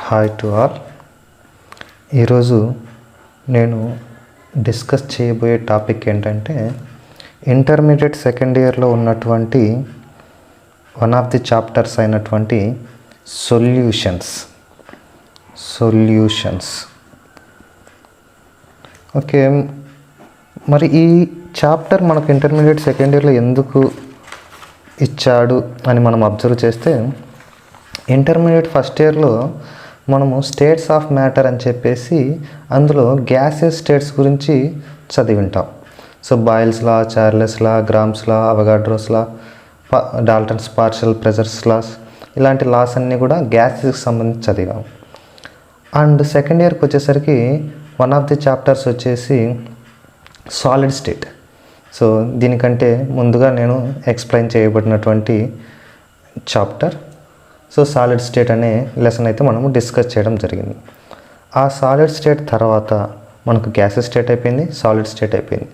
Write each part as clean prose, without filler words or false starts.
Hi to all. ఈరోజు నేను discuss చేయబోయే టాపిక్ ఏంటంటే ఇంటర్మీడియట్ సెకండ్ ఇయర్లో ఉన్నటువంటి వన్ ఆఫ్ ది చాప్టర్స్ అయినటువంటి సొల్యూషన్స్. ఓకే, మరి ఈ చాప్టర్ మనకు ఇంటర్మీడియట్ సెకండ్ ఇయర్లో ఎందుకు ఇచ్చాడు అని మనం అబ్జర్వ్ చేస్తే, ఇంటర్మీడియట్ ఫస్ట్ ఇయర్లో మనము స్టేట్స్ ఆఫ్ మ్యాటర్ అని చెప్పేసి అందులో గ్యాసెస్ స్టేట్స్ గురించి చదివి ఉంటాం. So Boyle's law, Charles law, Graham's law, Avogadro's law, Dalton's partial pressures laws, ఇలాంటి లాస్ అన్నీ కూడా గ్యాసెస్కి సంబంధించి చదివాం. అండ్ సెకండ్ ఇయర్కి వచ్చేసరికి వన్ ఆఫ్ ది చాప్టర్స్ వచ్చేసి సాలిడ్ స్టేట్. సో దీనికంటే ముందుగా నేను ఎక్స్ప్లెయిన్ చేయబడినటువంటి చాప్టర్. సో సాలిడ్ స్టేట్ అనే లెసన్ అయితే మనము డిస్కస్ చేయడం జరిగింది. ఆ సాలిడ్ స్టేట్ తర్వాత మనకు గ్యాసెస్ స్టేట్ అయిపోయింది, సాలిడ్ స్టేట్ అయిపోయింది.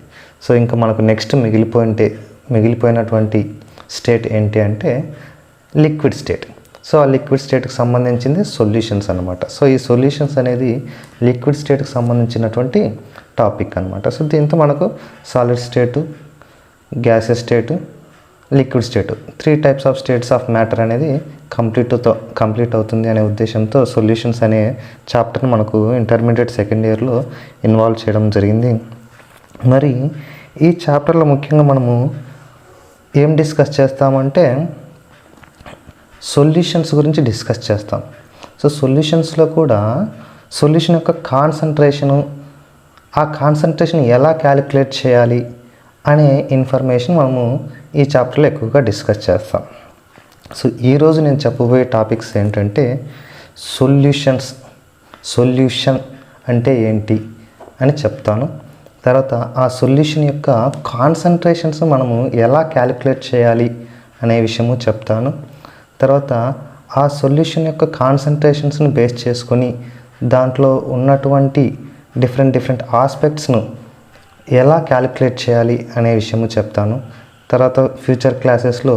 సో ఇంకా మనకు నెక్స్ట్ మిగిలిపోయినటువంటి స్టేట్ ఏంటి అంటే లిక్విడ్ స్టేట్. సో ఆ లిక్విడ్ స్టేట్కి సంబంధించింది సొల్యూషన్స్ అనమాట. సో ఈ సొల్యూషన్స్ అనేది లిక్విడ్ స్టేట్కి సంబంధించినటువంటి టాపిక్ అనమాట. సో దీంతో మనకు solid state, gases state, liquid state, 3 types of states of matter అనేది కంప్లీట్ అవుతుంది అనే ఉద్దేశంతో సొల్యూషన్స్ అనే చాప్టర్ని మనకు ఇంటర్మీడియట్ సెకండ్ ఇయర్లో ఇన్వాల్వ్ చేయడం జరిగింది. మరి ఈ చాప్టర్లో ముఖ్యంగా మనము ఏం డిస్కస్ చేస్తామంటే సొల్యూషన్స్ గురించి డిస్కస్ చేస్తాం. సో సొల్యూషన్స్లో కూడా సొల్యూషన్ యొక్క కాన్సన్ట్రేషను, ఆ కాన్సన్ట్రేషన్ ఎలా క్యాలిక్యులేట్ చేయాలి అనే ఇన్ఫర్మేషన్ మనము ఈ చాప్టర్లో ఎక్కువగా డిస్కస్ చేస్తాం. సో ఈరోజు నేను చెప్పబోయే టాపిక్స్ ఏంటంటే సొల్యూషన్ అంటే ఏంటి అని చెప్తాను. తర్వాత ఆ సొల్యూషన్ యొక్క కాన్సన్ట్రేషన్స్ మనము ఎలా క్యాలిక్యులేట్ చేయాలి అనే విషయము చెప్తాను. తర్వాత ఆ సొల్యూషన్ యొక్క కాన్సన్ట్రేషన్స్ని బేస్ చేసుకొని దాంట్లో ఉన్నటువంటి డిఫరెంట్ ఆస్పెక్ట్స్ను ఎలా క్యాలిక్యులేట్ చేయాలి అనే విషయము చెప్తాను. తర్వాత ఫ్యూచర్ క్లాసెస్లో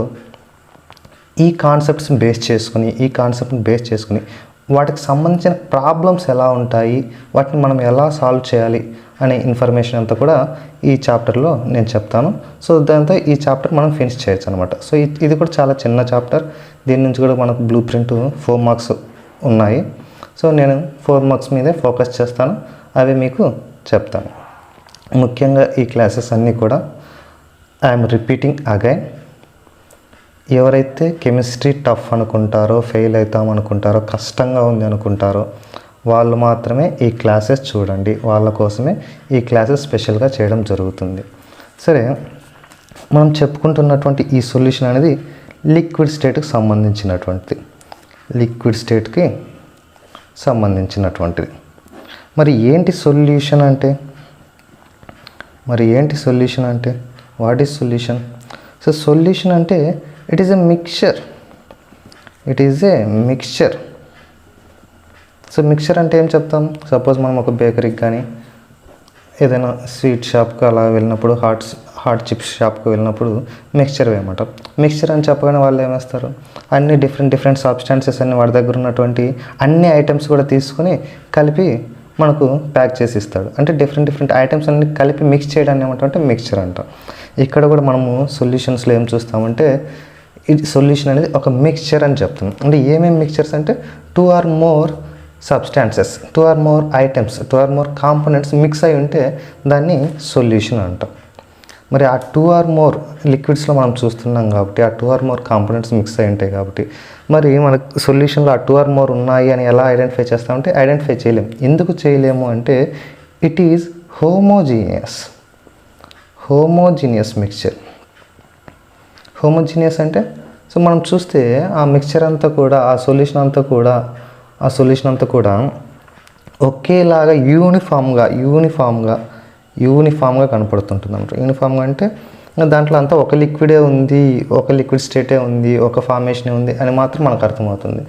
ఈ కాన్సెప్ట్ని బేస్ చేసుకుని వాటికి సంబంధించిన ప్రాబ్లమ్స్ ఎలా ఉంటాయి, వాటిని మనం ఎలా సాల్వ్ చేయాలి అనే ఇన్ఫర్మేషన్ అంతా కూడా ఈ చాప్టర్లో నేను చెప్తాను. సో దాంతో ఈ చాప్టర్ మనం ఫినిష్ చేయొచ్చు అనమాట. సో ఇది కూడా చాలా చిన్న చాప్టర్. దీని నుంచి కూడా మనకు బ్లూ ప్రింట్ 4 మార్క్స్ ఉన్నాయి. సో నేను 4 మార్క్స్ మీదే ఫోకస్ చేస్తాను, అవి మీకు చెప్తాను. ముఖ్యంగా ఈ క్లాసెస్ అన్నీ కూడా ఐఎమ్ రిపీటింగ్ అగైన్. ఎవరైతే కెమిస్ట్రీ టఫ్ అనుకుంటారో, ఫెయిల్ అవుతాం అనుకుంటారో, కష్టంగా ఉంది అనుకుంటారో వాళ్ళు మాత్రమే ఈ క్లాసెస్ చూడండి. వాళ్ళ కోసమే ఈ క్లాసెస్ స్పెషల్గా చేయడం జరుగుతుంది. సరే, మనం చెప్పుకుంటున్నటువంటి ఈ సొల్యూషన్ అనేది లిక్విడ్ స్టేట్కి సంబంధించినటువంటిది. మరి ఏంటి సొల్యూషన్ అంటే what is solution? So solution అంటే it is a mixture. So mixture అంటే ఏం చెప్తాం? సపోజ్ మనం ఒక బేకరీకి కానీ ఏదైనా స్వీట్ షాప్కి అలా వెళ్ళినప్పుడు, హాట్ చిప్స్ షాప్కి వెళ్ళినప్పుడు మిక్స్చర్ వేయమంటారు. మిక్స్చర్ అని చెప్పగానే వాళ్ళు ఏమేస్తారు, అన్ని డిఫరెంట్ సబ్స్టాన్సెస్ అన్ని వాడి దగ్గర ఉన్నటువంటి అన్ని ఐటమ్స్ కూడా తీసుకొని కలిపి మనకు ప్యాక్ చేసి ఇస్తాడు. అంటే డిఫరెంట్ ఐటమ్స్ అన్ని కలిపి మిక్స్ చేయడాన్ని ఏమంటామంటే మిక్స్చర్ అంటాం. ఇక్కడ కూడా మనము సొల్యూషన్స్లో ఏం చూస్తామంటే ఇది సొల్యూషన్ అనేది ఒక మిక్స్చర్ అని చెప్తాం. అంటే ఏమేమి మిక్స్చర్స్ అంటే 2 or more substances, 2 or more items, 2 or more components mix అయి ఉంటే దాన్ని సొల్యూషన్ అంటాం. మరి ఆ 2 or more లిక్విడ్స్లో మనం చూస్తున్నాం కాబట్టి ఆ 2 or more కాంపోనెంట్స్ మిక్స్ అయి ఉంటాయి కాబట్టి మరి మనకు సొల్యూషన్లో ఆ 2 or more ఉన్నాయి అని ఎలా ఐడెంటిఫై చేస్తామంటే ఐడెంటిఫై చేయలేము. ఎందుకు చేయలేము అంటే it is homogeneous mixture. Homogeneous అంటే సో మనం చూస్తే ఆ మిక్స్చర్ అంతా కూడా, ఆ సొల్యూషన్ అంతా కూడా ఒకేలాగా యూనిఫామ్గా కనపడుతుంటుంది అనమాట. యూనిఫామ్గా అంటే దాంట్లో అంతా ఒక లిక్విడే ఉంది, ఒక లిక్విడ్ స్టేటే ఉంది, ఒక ఫార్మేషనే ఉంది అని మాత్రం మనకు అర్థమవుతుంది.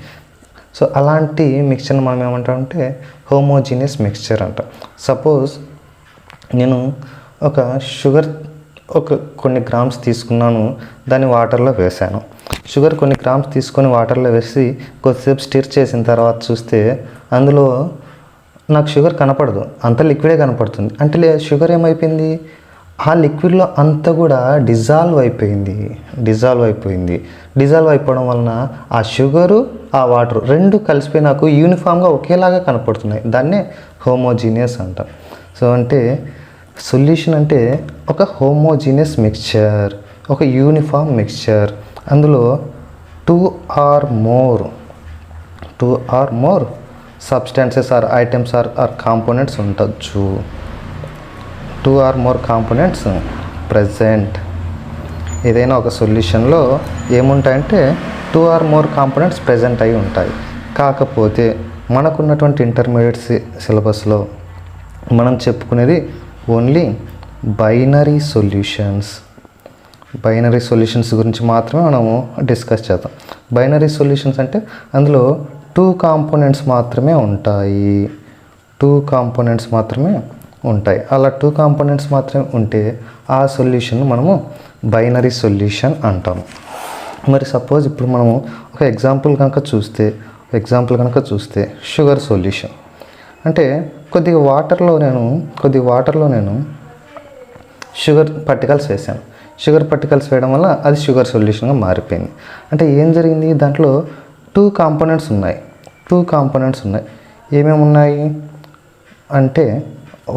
సో అలాంటి మిక్స్చర్ని మనం ఏమంటామంటే హోమోజీనియస్ మిక్స్చర్ అంట. సపోజ్ నేను ఒక షుగర్ కొన్ని గ్రామ్స్ తీసుకున్నాను, దాన్ని వాటర్లో వేసాను. షుగర్ కొన్ని గ్రామ్స్ తీసుకొని వాటర్లో వేసి కొద్దిసేపు స్టిర్ చేసిన తర్వాత చూస్తే అందులో నాకు షుగర్ కనపడదు, అంత లిక్విడే కనపడుతుంది. అంటే షుగర్ ఏమైపోయింది, ఆ లిక్విడ్లో అంతా కూడా డిజాల్వ్ అయిపోయింది. డిజాల్వ్ అయిపోవడం వలన ఆ షుగరు ఆ వాటర్ రెండు కలిసిపోయి నాకు యూనిఫామ్గా ఒకేలాగా కనపడుతున్నాయి. దాన్నే హోమోజీనియస్ అంటాం. సో అంటే సొల్యూషన్ అంటే ఒక హోమోజీనియస్ మిక్స్చర్, ఒక యూనిఫామ్ మిక్స్చర్. అందులో two or more substances or items or components ఉండొచ్చు. 2 or more కాంపోనెంట్స్ ప్రజెంట్. ఏదైనా ఒక సొల్యూషన్లో ఏముంటాయంటే 2 or more కాంపోనెంట్స్ ప్రజెంట్ అయి ఉంటాయి. కాకపోతే మనకున్నటువంటి ఇంటర్మీడియట్ సిలబస్లో మనం చెప్పుకునేది ఓన్లీ బైనరీ సొల్యూషన్స్ గురించి మాత్రమే మనము డిస్కస్ చేద్దాం. బైనరీ సొల్యూషన్స్ అంటే అందులో 2 కాంపోనెంట్స్ మాత్రమే ఉంటాయి. అలా 2 కాంపోనెంట్స్ మాత్రమే ఉంటే ఆ సొల్యూషన్ మనము బైనరీ సొల్యూషన్ అంటాం. మరి సపోజ్ ఇప్పుడు మనము ఒక ఎగ్జాంపుల్ కనుక చూస్తే షుగర్ సొల్యూషన్ అంటే కొద్దిగా వాటర్లో నేను షుగర్ పర్టికల్స్ వేసాను. షుగర్ పర్టికల్స్ వేయడం వల్ల అది షుగర్ సొల్యూషన్గా మారిపోయింది. అంటే ఏం జరిగింది, దాంట్లో 2 కాంపోనెంట్స్ ఉన్నాయి. ఏమేమి ఉన్నాయి అంటే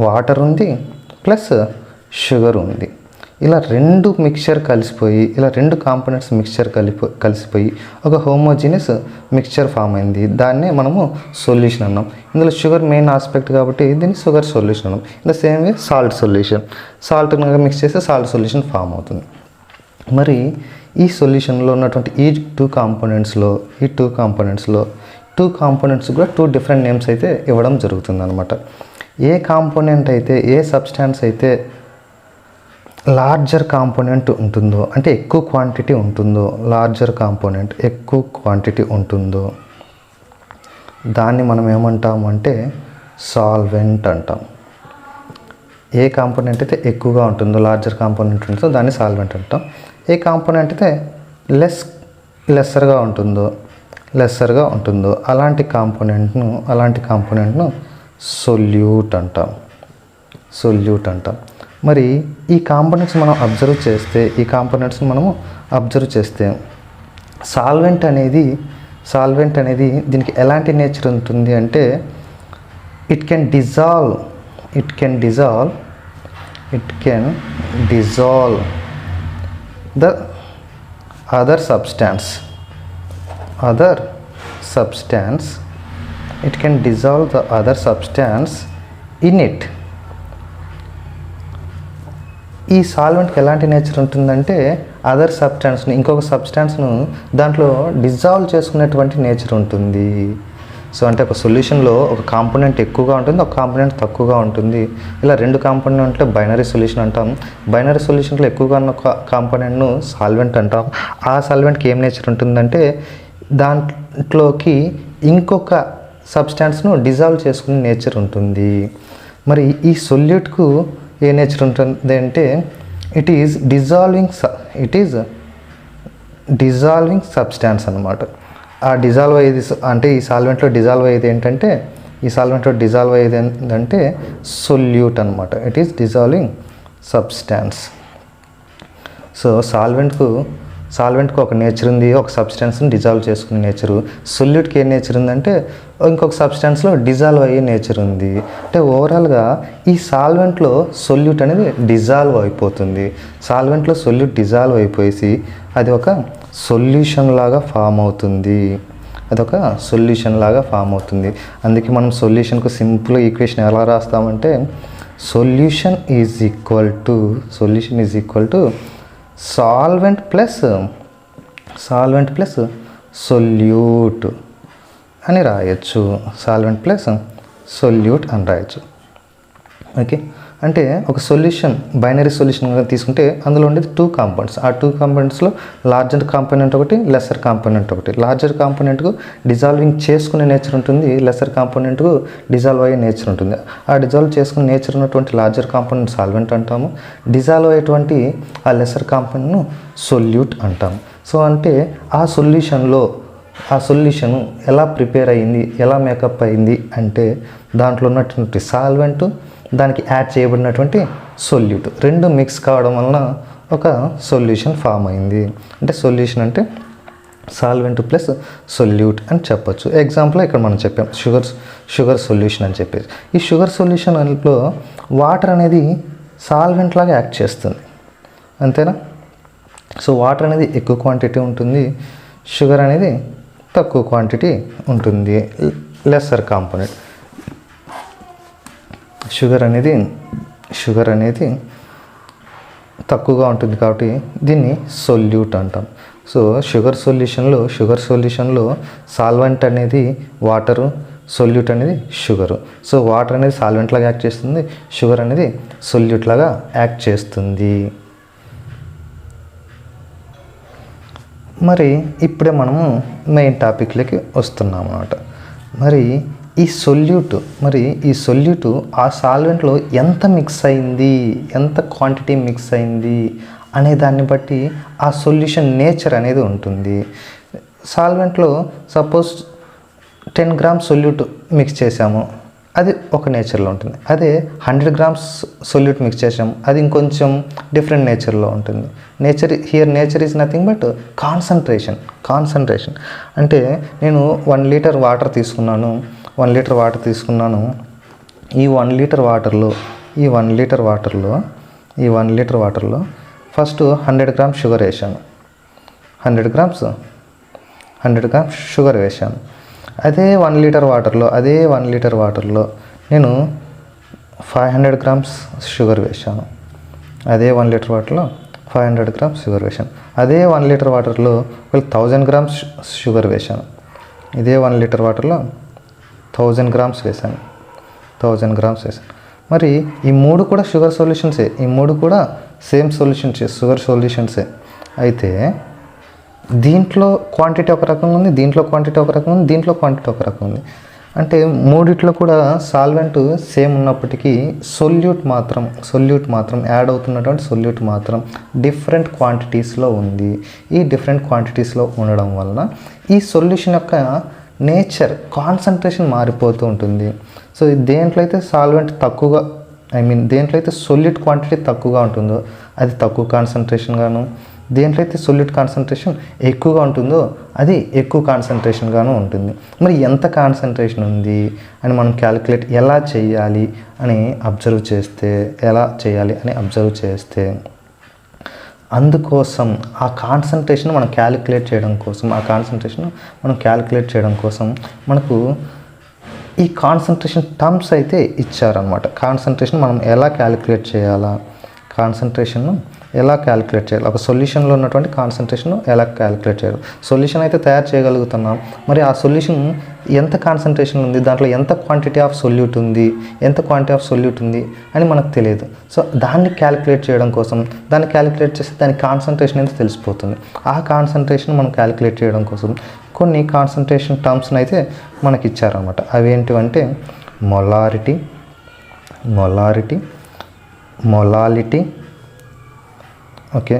వాటర్ ఉంది ప్లస్ షుగర్ ఉంది. ఇలా రెండు కాంపోనెంట్స్ మిక్స్చర్ కలిసిపోయి ఒక హోమోజీనియస్ మిక్స్చర్ ఫామ్ అయింది. దాన్నే మనము సొల్యూషన్ అన్నాం. ఇందులో షుగర్ మెయిన్ ఆస్పెక్ట్ కాబట్టి దీన్ని షుగర్ సొల్యూషన్ అన్నాం. In the same way salt mix చేస్తే సాల్ట్ సొల్యూషన్ ఫామ్ అవుతుంది. మరి ఈ సొల్యూషన్లో ఉన్నటువంటి ఈ 2 కాంపోనెంట్స్ కూడా 2 డిఫరెంట్ నేమ్స్ అయితే ఇవ్వడం జరుగుతుంది అనమాట. ఏ కాంపోనెంట్ అయితే, ఏ సబ్స్టాన్స్ అయితే లార్జర్ కాంపోనెంట్ ఉంటుందో అంటే ఎక్కువ క్వాంటిటీ ఉంటుందో దాన్ని మనం ఏమంటాము అంటే సాల్వెంట్ అంటాం. ఏ కాంపోనెంట్ అయితే ఎక్కువగా ఉంటుందో, లార్జర్ కాంపోనెంట్ ఉంటుందో దాన్ని సాల్వెంట్ అంటాం. ఏ కాంపోనెంట్ అయితే లెస్సర్గా ఉంటుందో అలాంటి కాంపోనెంట్ను సొల్యూట్ అంటాం. మరి ఈ కాంపోనెంట్స్ మనం అబ్జర్వ్ చేస్తే సాల్వెంట్ అనేది దీనికి ఎలాంటి నేచర్ ఉంటుంది అంటే it can dissolve the other substance. It can dissolve the other substance in it. ఈ సాల్వెంట్కి ఎలాంటి నేచర్ ఉంటుందంటే అదర్ సబ్స్టాన్స్ని, ఇంకొక సబ్స్టాన్స్ను దాంట్లో డిజాల్వ్ చేసుకునేటువంటి నేచర్ ఉంటుంది. సో అంటే ఒక సొల్యూషన్లో ఒక కాంపోనెంట్ ఎక్కువగా ఉంటుంది, ఒక కాంపోనెంట్ తక్కువగా ఉంటుంది. ఇలా 2 కాంపోనెంట్లు బైనరీ సొల్యూషన్ అంటాం. బైనరీ సొల్యూషన్లో ఎక్కువగా ఉన్న కాంపోనెంట్ను సాల్వెంట్ అంటాం. ఆ సాల్వెంట్కి ఏం నేచర్ ఉంటుందంటే దాంట్లోకి ఇంకొక సబ్స్టాన్స్ను డిజాల్వ్ చేసుకునే నేచర్ ఉంటుంది. మరి ఈ సొల్యూట్కు ఏ నేచర్ ఉంటుంది అంటే ఇట్ ఈజ్ డిజాల్వింగ్ సబ్స్టాన్స్ అన్నమాట. ఆ డిజాల్వ్ అయ్యేది అంటే ఈ సాల్వెంట్లో డిజాల్వ్ అయ్యేది ఏంటంటే సొల్యూట్ అనమాట. It is dissolving substance. So సాల్వెంట్కి ఒక నేచర్ ఉంది, ఒక సబ్స్టాన్స్ని డిజాల్వ్ చేసుకునే నేచరు. సొల్యూట్కి ఏ నేచర్ ఉందంటే ఇంకొక సబ్స్టాన్స్లో డిజాల్వ్ అయ్యే నేచర్ ఉంది. అంటే ఓవరాల్గా ఈ సాల్వెంట్లో సొల్యూట్ అనేది డిజాల్వ్ అయిపోతుంది. సాల్వెంట్లో సొల్యూట్ డిజాల్వ్ అయిపోయేసి అది ఒక సొల్యూషన్ లాగా ఫామ్ అవుతుంది. అందుకే మనం సొల్యూషన్కు సింపుల్ ఈక్వేషన్ ఎలా రాస్తామంటే solution is equal to solvent plus solute అని రాయొచ్చు. ఓకే, అంటే ఒక సొల్యూషన్ బైనరీ సొల్యూషన్ తీసుకుంటే అందులో ఉండేది 2 కాంపోనెంట్స్. ఆ 2 కాంపోనెంట్స్లో లార్జర్ కాంపోనెంట్ ఒకటి, లెస్సర్ కాంపోనెంట్ ఒకటి. లార్జర్ కాంపోనెంట్కు డిజాల్వింగ్ చేసుకునే నేచర్ ఉంటుంది, లెస్సర్ కాంపోనెంట్కు డిజాల్వ్ అయ్యే నేచర్ ఉంటుంది. ఆ డిజాల్వ్ చేసుకునే నేచర్ ఉన్నటువంటి లార్జర్ కాంపోనెంట్ సాల్వెంట్ అంటాము. డిజాల్వ్ అయ్యేటువంటి ఆ లెస్సర్ కాంపోనెంట్ను సొల్యూట్ అంటాము. సో అంటే ఆ సొల్యూషను ఎలా ప్రిపేర్ అయ్యింది, ఎలా మేకప్ అయింది అంటే దాంట్లో ఉన్నటువంటి సాల్వెంట్, దానికి యాడ్ చేయబడినటువంటి సొల్యూట్ రెండు మిక్స్ కావడం వలన ఒక సొల్యూషన్ ఫామ్ అయింది. అంటే సొల్యూషన్ అంటే సాల్వెంట్ ప్లస్ సొల్యూట్ అని చెప్పొచ్చు. ఎగ్జాంపుల్ ఇక్కడ మనం చెప్పాం షుగర్ సొల్యూషన్ అని చెప్పేసి. ఈ షుగర్ సొల్యూషన్లో వాటర్ అనేది సాల్వెంట్ లాగా యాక్ట్ చేస్తుంది, అంతేనా? సో వాటర్ అనేది ఎక్కువ క్వాంటిటీ ఉంటుంది, షుగర్ అనేది తక్కువ క్వాంటిటీ ఉంటుంది, లెస్సర్ కాంపోనెంట్. షుగర్ అనేది తక్కువగా ఉంటుంది కాబట్టి దీన్ని సొల్యూట్ అంటాం. సో షుగర్ సొల్యూషన్లో సాల్వెంట్ అనేది వాటరు, సొల్యూట్ అనేది షుగరు. సో వాటర్ అనేది సాల్వెంట్ లాగా యాక్ట్ చేస్తుంది, షుగర్ అనేది సొల్యూట్ లాగా యాక్ట్ చేస్తుంది. మరి ఇప్పుడే మనము మెయిన్ టాపిక్లోకి వస్తున్నాం అన్నమాట. మరి ఈ సొల్యూట్ ఆ సాల్వెంట్లో ఎంత మిక్స్ అయింది, ఎంత క్వాంటిటీ మిక్స్ అయింది అనే దాన్ని బట్టి ఆ సొల్యూషన్ నేచర్ అనేది ఉంటుంది. సాల్వెంట్లో సపోజ్ 10 grams సొల్యూట్ మిక్స్ చేసాము, అది ఒక నేచర్లో ఉంటుంది. అదే 100 grams సొల్యూట్ మిక్స్ చేసాము, అది ఇంకొంచెం డిఫరెంట్ నేచర్లో ఉంటుంది. Nature is nothing but concentration. అంటే నేను 1 liter వాటర్ తీసుకున్నాను. ఈ 1 liter వాటర్లో ఫస్ట్ 100 grams షుగర్ వేసాను. 100 grams షుగర్ వేసాను. అదే 1 liter వాటర్లో నేను 500 grams షుగర్ వేసాను. అదే 1 liter వాటర్లో 500 grams షుగర్ వేసాను. అదే 1 liter వాటర్లో 1000 grams షుగర్ వేసాను. ఇదే 1 liter వాటర్లో 1000 grams వేసాను. మరి ఈ మూడు కూడా షుగర్ సొల్యూషన్సే, ఈ మూడు కూడా సేమ్ సొల్యూషన్సే, షుగర్ సొల్యూషన్సే. అయితే దీంట్లో క్వాంటిటీ ఒక రకంగా ఉంది, దీంట్లో క్వాంటిటీ ఒక రకంగా ఉంది, దీంట్లో క్వాంటిటీ ఒక రకంగా ఉంది. అంటే మూడిట్లో కూడా సాల్వెంట్ సేమ్ ఉన్నప్పటికీ సొల్యూట్ మాత్రం యాడ్ అవుతున్నటువంటి సొల్యూట్ మాత్రం డిఫరెంట్ క్వాంటిటీస్లో ఉంది. ఈ డిఫరెంట్ క్వాంటిటీస్లో ఉండడం వలన ఈ సొల్యూషన్ యొక్క నేచర్, కాన్సన్ట్రేషన్ మారిపోతూ ఉంటుంది. సో దేంట్లో అయితే సాల్వెంట్ తక్కువగా, దేంట్లో అయితే సొల్యూట్ క్వాంటిటీ తక్కువగా ఉంటుందో అది తక్కువ కాన్సన్ట్రేషన్ గాను, దేంట్లో అయితే సొల్యూట్ కాన్సన్ట్రేషన్ ఎక్కువగా ఉంటుందో అది ఎక్కువ కాన్సన్ట్రేషన్ గాను ఉంటుంది. మరి ఎంత కాన్సన్ట్రేషన్ ఉంది అని మనం క్యాలిక్యులేట్ ఎలా చేయాలి అని అబ్జర్వ్ చేస్తే అందుకోసం ఆ కాన్సన్ట్రేషన్ మనం క్యాలిక్యులేట్ చేయడం కోసం మనకు ఈ కాన్సన్ట్రేషన్ టర్మ్స్ అయితే ఇచ్చారనమాట. కాన్సన్ట్రేషన్ మనం ఎలా క్యాలిక్యులేట్ చేయాలి, ఒక సొల్యూషన్లో ఉన్నటువంటి కాన్సన్ట్రేషన్ ఎలా క్యాలిక్యులేట్ చేయాలి. సొల్యూషన్ అయితే తయారు చేయగలుగుతున్నాం, మరి ఆ సొల్యూషన్ ఎంత కాన్సన్ట్రేషన్ ఉంది, దాంట్లో ఎంత క్వాంటిటీ ఆఫ్ సొల్యూట్ ఉంది అని మనకు తెలియదు. సో దాన్ని క్యాలిక్యులేట్ చేయడం కోసం, దాన్ని క్యాలిక్యులేట్ చేస్తే దాని కాన్సన్ట్రేషన్ అయితే తెలిసిపోతుంది. ఆ కాన్సన్ట్రేషన్ మనం క్యాలిక్యులేట్ చేయడం కోసం కొన్ని కాన్సన్ట్రేషన్ టర్మ్స్ని అయితే మనకి ఇచ్చారనమాట. అవి ఏంటివంటే molality, okay,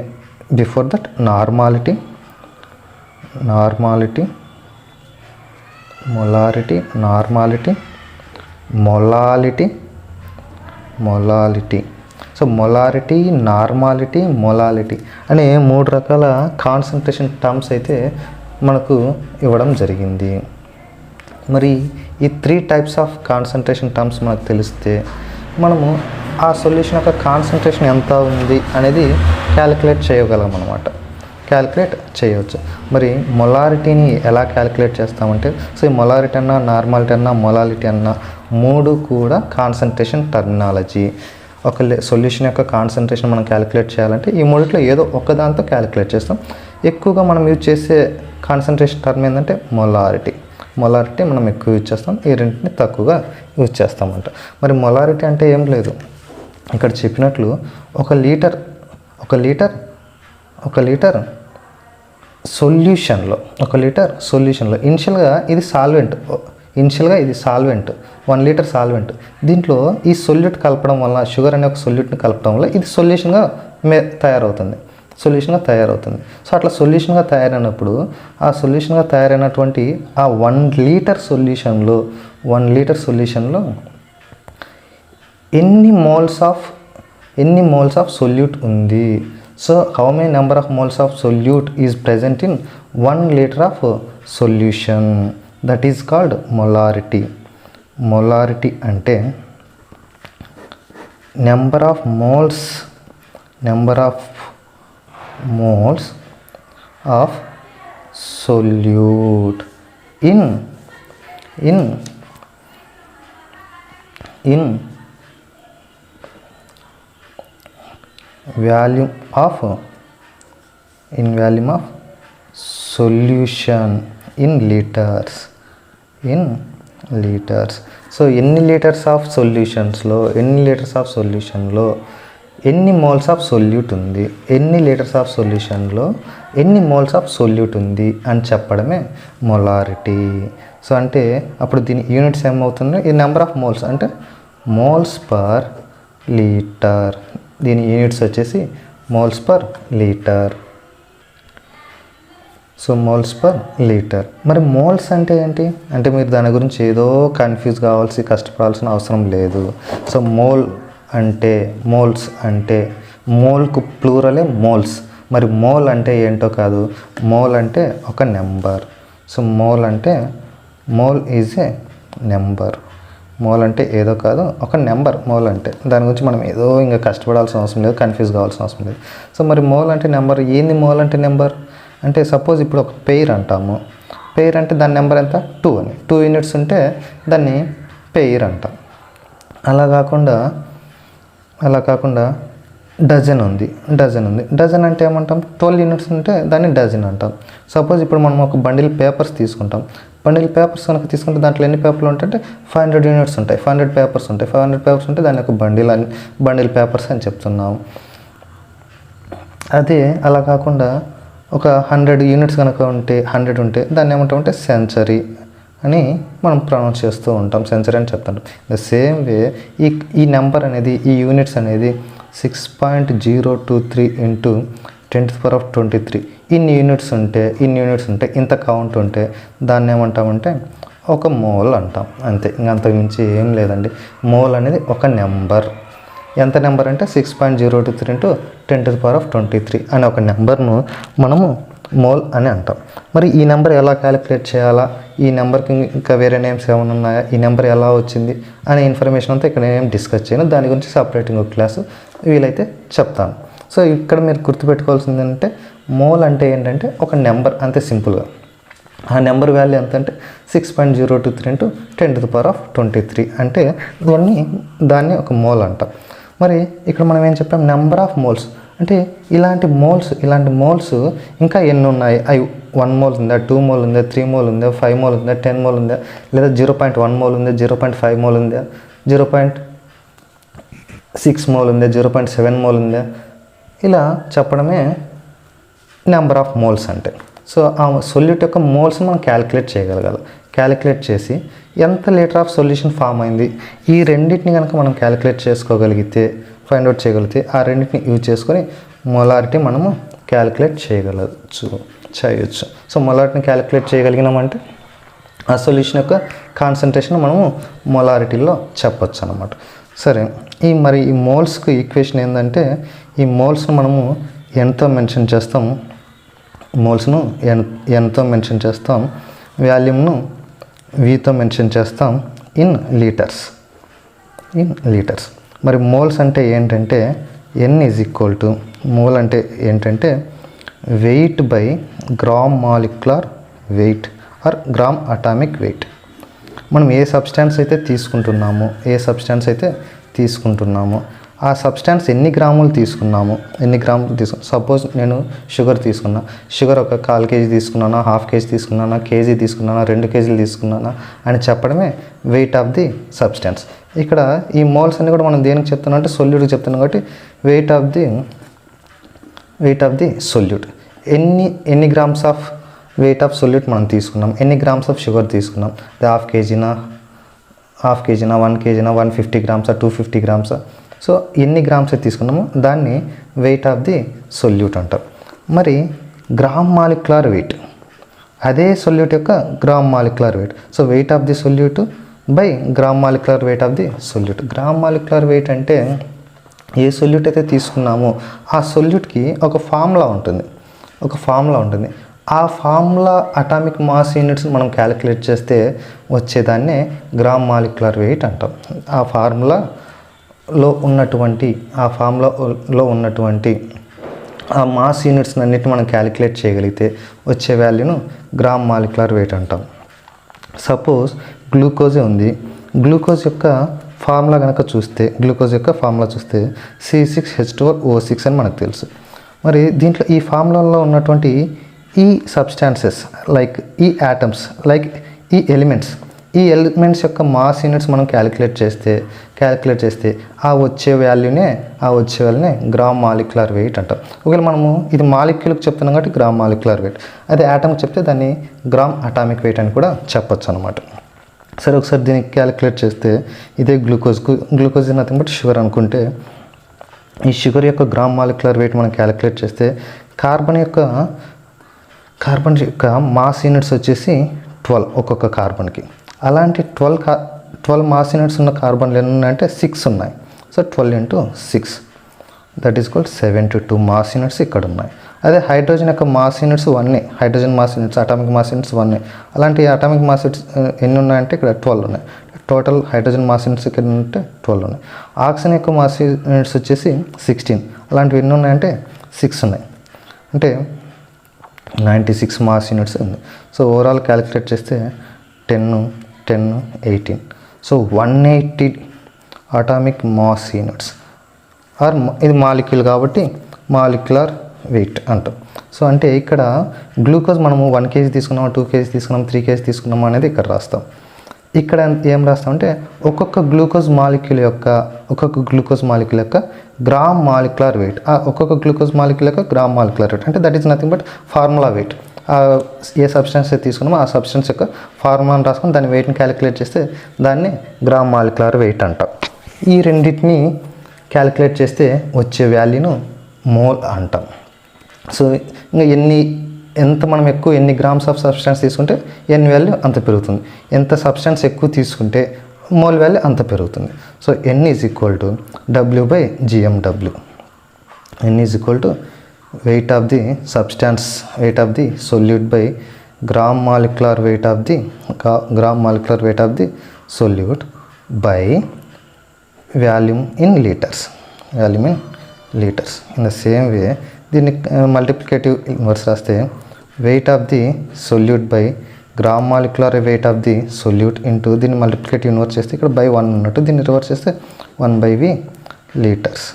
before that normality, molality. So molarity, normality, molality అనే 3 రకాల కాన్సన్ట్రేషన్ టర్మ్స్ అయితే మనకు ఇవ్వడం జరిగింది. మరి ఈ 3 types ఆఫ్ కాన్సన్ట్రేషన్ టర్మ్స్ మనకు తెలిస్తే మనము ఆ సొల్యూషన్ యొక్క కాన్సన్ట్రేషన్ ఎంత ఉంది అనేది క్యాలిక్యులేట్ చేయవచ్చు. మరి మొలారిటీని ఎలా క్యాలిక్యులేట్ చేస్తామంటే, సో ఈ మొలారిటీ అన్నా, నార్మాలిటీ అన్నా, మొలాలిటీ అన్నా 3 కూడా కాన్సన్ట్రేషన్ టర్మినాలజీ. ఒక సొల్యూషన్ యొక్క కాన్సన్ట్రేషన్ మనం క్యాలిక్యులేట్ చేయాలంటే ఈ 3లో ఏదో ఒకదాంతో క్యాలిక్యులేట్ చేస్తాం. ఎక్కువగా మనం యూజ్ చేసే కాన్సన్ట్రేషన్ టర్మ్ ఏంటంటే మొలారిటీ మనం ఎక్కువ యూజ్ చేస్తాం, ఈ రెండింటిని తక్కువగా యూజ్ చేస్తామంట. మరి మొలారిటీ అంటే ఏం లేదు, ఇక్కడ చెప్పినట్లు ఒక లీటర్ సొల్యూషన్లో ఇనిషియల్గా ఇది సాల్వెంట్ 1 liter సాల్వెంట్. దీంట్లో ఈ సొల్యూట్ కలపడం వల్ల, షుగర్ అనే ఒక సొల్యూట్ని కలపడం వల్ల ఇది సొల్యూషన్గా తయారవుతుంది. సొల్యూషన్గా తయారవుతుంది. సో అట్లా సొల్యూషన్గా తయారైనప్పుడు ఆ సొల్యూషన్గా తయారైనటువంటి ఆ 1 లీటర్ సొల్యూషన్లో ఎన్ని మోల్స్ ఆఫ్ సొల్యూట్ ఉంది. So how many number of moles of solute is present in 1 litre of solution, that is called molarity. Molarity అంటే number of moles of solute in volume of solution in litres. So ఎన్ని litres of సొల్యూషన్లో ఎన్ని moles of solute ఉంది, ఎన్ని litres of సొల్యూషన్లో ఎన్ని moles of solute ఉంది అని చెప్పడమే మొలారిటీ. సో అంటే అప్పుడు దీని యూనిట్స్ ఏమవుతుంది, ఈ నెంబర్ ఆఫ్ మోల్స్ అంటే మోల్స్ పర్ లీటర్, దీని యూనిట్స్ వచ్చేసి moles per litre. So moles per litre. మరి మోల్స్ అంటే ఏంటి అంటే మీరు దాని గురించి ఏదో కన్ఫ్యూజ్ కావాల్సి కష్టపడాల్సిన అవసరం లేదు. సో మోల్స్ అంటే మోల్కు ప్లూరలే మోల్స్. మరి మోల్ అంటే ఏంటో కాదు, మోల్ అంటే ఒక number. So mole is a number. Mole అంటే ఏదో కాదు, ఒక నెంబర్. మోల్ అంటే దాని గురించి మనం ఏదో ఇంకా కష్టపడాల్సిన అవసరం లేదు, కన్ఫ్యూజ్ కావాల్సిన అవసరం లేదు. సో మరి మోల్ అంటే నెంబర్. ఏంది మోల్ అంటే నెంబర్ అంటే సపోజ్ ఇప్పుడు ఒక పెయిర్ అంటాము. పెయిర్ అంటే దాని నెంబర్ ఎంత 2 అని, 2 యూనిట్స్ ఉంటే దాన్ని పెయిర్ అంటాం. అలా కాకుండా డజన్ ఉంది. డజన్ అంటే ఏమంటాం, 12 యూనిట్స్ ఉంటే దాన్ని డజన్ అంటాం. సపోజ్ ఇప్పుడు మనం ఒక బండిల్ పేపర్స్ తీసుకుంటాం. బండిల్ పేపర్స్ కనుక తీసుకుంటే దాంట్లో ఎన్ని పేపర్లు ఉంటాయంటే 500 యూనిట్స్ ఉంటాయి, 500 పేపర్స్ ఉంటాయి. 500 పేపర్స్ ఉంటే దాన్ని ఒక బండిల్ పేపర్స్ అని చెప్తున్నాము. అదే అలా కాకుండా ఒక 100 యూనిట్స్ కనుక ఉంటే 100 ఉంటే దాన్ని ఏమంటామంటే సెంచరీ అని మనం ప్రొనౌన్స్ చేస్తూ ఉంటాం, సెంచరీ అని చెప్తుంటాం. ద సేమ్ వే ఈ నెంబర్ అనేది, ఈ యూనిట్స్ అనేది 6.023 ఇంటూ 10⁻23 ఇన్ని యూనిట్స్ ఉంటే ఇంత కౌంట్ ఉంటే దాన్ని ఏమంటామంటే ఒక మోల్ అంటాం. అంతే, ఇంకంతకు మించి ఏం లేదండి. మోల్ అనేది ఒక నెంబర్. ఎంత నెంబర్ అంటే 6.023 ఇంటూ 10⁻23 అనే ఒక నెంబర్ను మనము మోల్ అని అంటాం. మరి ఈ నెంబర్ ఎలా క్యాలిక్యులేట్ చేయాలా, ఈ నెంబర్కి ఇంకా వేరే నేమ్స్ ఏమైనా ఉన్నాయా, ఈ నెంబర్ ఎలా వచ్చింది అనే ఇన్ఫర్మేషన్ అంతా ఇక్కడ నేను డిస్కస్ చేయను. దాని గురించి సపరేటింగ్ ఒక క్లాసు వీలైతే చెప్తాను. సో ఇక్కడ మీరు గుర్తుపెట్టుకోవాల్సింది ఏంటంటే మోల్ అంటే ఏంటంటే ఒక నెంబర్, అంతే సింపుల్గా. ఆ నెంబర్ వాల్యూ ఎంత అంటే 6.023 ఇంటూ 10⁻23 అంటే దాన్ని ఒక మోల్ అంటాం. మరి ఇక్కడ మనం ఏం చెప్పాం, నెంబర్ ఆఫ్ మోల్స్ అంటే ఇలాంటి మోల్స్ ఇంకా ఎన్ని ఉన్నాయి, అవి 1 మోల్ ఉందా, 2 మోల్ ఉందా, 3 మోల్ ఉందా, 5 మోల్ ఉందా, 10 మోల్ ఉందా, లేదా 0.1 మోల్ ఉందా, 0.5 మోల్ ఉందా, 0.6 మోల్ ఉందా, 0.7 మోల్ ఉందా, ఇలా చెప్పడమే నెంబర్ ఆఫ్ మోల్స్ అంటే. సో ఆ సొల్యూట్ యొక్క మోల్స్ని మనం క్యాలిక్యులేట్ చేయగలగాలి. క్యాలిక్యులేట్ చేసి ఎంత లీటర్ ఆఫ్ సొల్యూషన్ ఫామ్ అయింది, ఈ రెండింటిని కనుక మనం క్యాలిక్యులేట్ చేసుకోగలిగితే, ఫైండ్ అవుట్ చేయగలిగితే, ఆ రెండింటిని యూజ్ చేసుకొని మొలారిటీ మనము క్యాలిక్యులేట్ చేయొచ్చు. సో మొలారిటీని క్యాలిక్యులేట్ చేయగలిగినామంటే ఆ సొల్యూషన్ యొక్క కాన్సన్ట్రేషన్ మనము మొలారిటీలో చెప్పొచ్చు అన్నమాట. సరే, ఈ మోల్స్కి ఈక్వేషన్ ఏంటంటే, ఈ మోల్స్ను మనము ఎంతో మెన్షన్ చేస్తాం, ఎంతో మెన్షన్ చేస్తాం, వాల్యూమ్ను వీతో మెన్షన్ చేస్తాం ఇన్ లీటర్స్. మరి మోల్స్ అంటే ఏంటంటే N is equal to, mole అంటే ఏంటంటే weight by gram molecular weight or gram atomic weight. మనం ఏ సబ్స్టాన్స్ అయితే తీసుకుంటున్నామో ఆ సబ్స్టాన్స్ ఎన్ని గ్రాములు తీసుకున్నాము. సపోజ్ నేను షుగర్ తీసుకున్నా, షుగర్ ఒక 1/4 kg తీసుకున్నానా, 1/2 kg తీసుకున్నానా, కేజీ తీసుకున్నానా, 2 kgలు తీసుకున్నానా అని చెప్పడమే వెయిట్ ఆఫ్ ది సబ్స్టాన్స్. ఇక్కడ ఈ మోల్స్ అన్ని కూడా మనం దేనికి చెప్తున్నాం అంటే సొల్యూట్కి చెప్తున్నాం కాబట్టి వెయిట్ ఆఫ్ ది సొల్యూట్. ఎన్ని grams of weight of solute మనం తీసుకున్నాం, ఎన్ని గ్రామ్స్ ఆఫ్ షుగర్ తీసుకున్నాం, 1/2 kgనా, 1/2 kgనా, 1 kgనా, 150 గ్రామ్సా, 250 గ్రామ్సా. సో ఎన్ని గ్రామ్స్ అయితే తీసుకున్నామో దాన్ని వెయిట్ ఆఫ్ ది సొల్యూట్ అంటారు. మరి గ్రామ్ మాలిక్యులర్ వెయిట్, అదే సొల్యూట్ యొక్క gram molecular wait. So wait of the solute by gram molecular weight of the solute. Gram molecular wait అంటే ఏ సొల్యూట్ అయితే తీసుకున్నామో ఆ సొల్యూట్కి ఒక ఫార్ములా ఉంటుంది, ఆ ఫార్ములా అటామిక్ మాస్ యూనిట్స్ మనం క్యాలిక్యులేట్ చేస్తే వచ్చేదాన్నే గ్రామ్ మాలిక్యులర్ వెయిట్ అంటాం. ఆ ఫార్ములాలో ఉన్నటువంటి ఆ మాస్ యూనిట్స్ అన్నిటిని మనం క్యాలిక్యులేట్ చేయగలిగితే వచ్చే వాల్యూను గ్రామ్ మాలిక్యులర్ వెయిట్ అంటాం. సపోజ్ గ్లూకోజే ఉంది, గ్లూకోజ్ యొక్క ఫార్ములా కనుక చూస్తే C6H12O6 అని మనకు తెలుసు. మరి దీంట్లో ఈ ఫార్ములాలో ఉన్నటువంటి ఈ సబ్స్టాన్సెస్ లైక్ ఈ యాటమ్స్ లైక్ ఈ ఎలిమెంట్స్ యొక్క మాస్ యూనిట్స్ మనం క్యాలిక్యులేట్ చేస్తే ఆ వచ్చే వాల్యూనే గ్రామ్ మాలిక్యులర్ వెయిట్ అంటాం. ఒకవేళ మనము ఇది మాలిక్యూల్కి చెప్తున్నాం కాబట్టి గ్రామ్ మాలిక్యులర్ వెయిట్, అదే యాటమ్కి చెప్తే దాన్ని గ్రామ్ అటామిక్ వెయిట్ అని కూడా చెప్పొచ్చు అనమాట. సరే, ఒకసారి దీన్ని క్యాలిక్యులేట్ చేస్తే ఇదే గ్లూకోజ్ నథింగ్ బట్ షుగర్ అనుకుంటే ఈ షుగర్ యొక్క గ్రామ్ మాలిక్యులర్ వెయిట్ మనం క్యాలిక్యులేట్ చేస్తే కార్బన్ యొక్క మాస్ యూనిట్స్ వచ్చేసి 12 ఒక్కొక్క కార్బన్కి. అలాంటి 12 మాస్ యూనిట్స్ ఉన్న కార్బన్లు ఎన్ని ఉన్నాయంటే 6 ఉన్నాయి. So 12 × 6 that is called 72 mass units ఇక్కడ ఉన్నాయి. అదే హైడ్రోజన్ యొక్క mass units 1, hydrogen mass units atomic mass units 1. అలాంటి అటామిక్ మాస్ యూనిట్స్ ఎన్ని ఉన్నాయంటే ఇక్కడ 12 ఉన్నాయి. టోటల్ హైడ్రోజన్ మాస్ యూనిట్స్ ఇక్కడ ఉంటే 12 ఉన్నాయి. ఆక్సిజన్ యొక్క మాస్ యూనిట్స్ వచ్చేసి 16. అలాంటివి ఎన్ని ఉన్నాయంటే 6 ఉన్నాయి. అంటే 96 మాస్ యూనిట్స్ ఉంది. సో ఓవరాల్ క్యాలిక్యులేట్ చేస్తే 10, 18. So 180 atomic mass units or ఇది మాలిక్యూల్ కాబట్టి మాలిక్యులర్ వెయిట్ అంటాం. సో అంటే ఇక్కడ గ్లూకోజ్ మనము 1 kg తీసుకున్నాం, 2 kg తీసుకున్నాం, 3 kg తీసుకున్నాం అనేది ఇక్కడ రాస్తాం. ఇక్కడ ఏం రాస్తామంటే ఒక్కొక్క గ్లూకోజ్ మాలిక్యూల్ యొక్క గ్రామ్ మాలిక్యులర్ వెయిట్, ఒక్కొక్క గ్లూకోజ్ మాలిక్యూల్ యొక్క గ్రామ్ మాలిక్యులర్ వెయిట్ అంటే that is nothing but formula wait. A substance అయితే తీసుకున్నామో ఆ సబ్స్టెన్స్ యొక్క ఫార్ములాను రాసుకొని దాని వెయిట్ని క్యాలిక్యులేట్ చేస్తే దాన్ని గ్రామ్ మాలిక్యులర్ వెయిట్ అంటాం. ఈ రెండింటిని క్యాలిక్యులేట్ చేస్తే వచ్చే వాల్యూను మోల్ అంటాం. సో ఇంకా ఎంత మనం ఎన్ని గ్రామ్స్ ఆఫ్ సబ్స్టెన్స్ తీసుకుంటే ఎన్ని వాల్యూ అంత పెరుగుతుంది, ఎంత సబ్స్టెన్స్ ఎక్కువ తీసుకుంటే మోల్ వాల్యూ అంత పెరుగుతుంది. So N is equal to W/GMW. N is equal to wait of the substance, wait of the solute by gram molecular weight of the solute by volume in litres. In the same వే దీన్ని multiplicative inverse రాస్తే weight of the solute by gram molecular weight of the solute into దీన్ని multiplicative inverse చేస్తే ఇక్కడ by 1 ఉన్నట్టు దీన్ని reverse చేస్తే 1/V litres.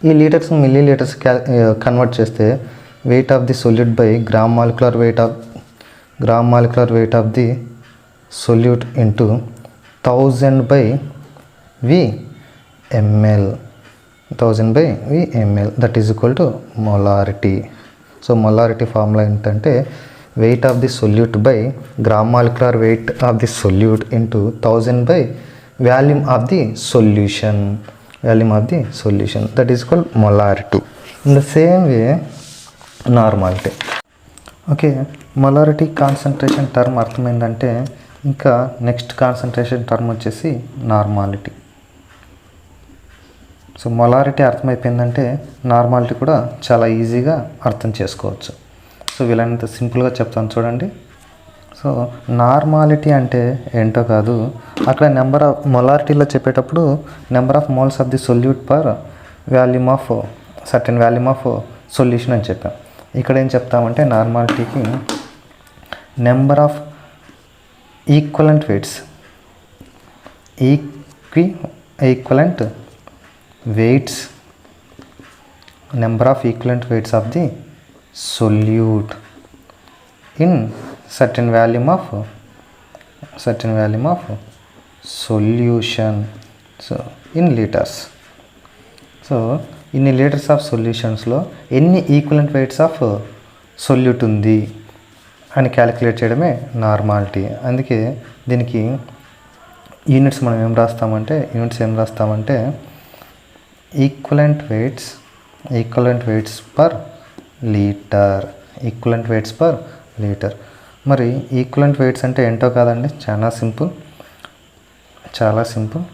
ఈ litres millilitres convert చేస్తే weight of the solute by gram molecular weight of the solute into 1000/V ml that is equal to molarity. So molarity formula ఏంటంటే weight of the solute by gram molecular weight of the solute into 1000 volume of the solution that is called molarity. In the same way normality. Okay, molarity concentration term అర్థమైందంటే ఇంకా next concentration term వచ్చేసి normality. So molarity అర్థమైపోయిందంటే normality కూడా చాలా ఈజీగా అర్థం చేసుకోవచ్చు. So వీళ్ళంత సింపుల్గా చెప్తాను చూడండి. సో నార్మాలిటీ అంటే ఏంటో కాదు, అక్కడ మొలారిటీలో చెప్పేటప్పుడు number of moles of the solute per certain volume of solution అని చెప్పాం. ఇక్కడ ఏం చెప్తామంటే నార్మాలిటీకి number of equivalent weights number of equivalent weights of the solute in certain volume of solution. So in liters. So in liters of solutions లో ఎన్ని equivalent weights of solute ఉంది అని క్యాలిక్యులేట్ చేయడమే నార్మాలిటీ. అందుకే దీనికి యూనిట్స్ మనం ఏం రాస్తామంటే equivalent weights per litre. Equivalent weights per litre. మరి ఈక్వలెంట్ వెయిట్స్ అంటే ఏంటో కాదండి, చాలా సింపుల్.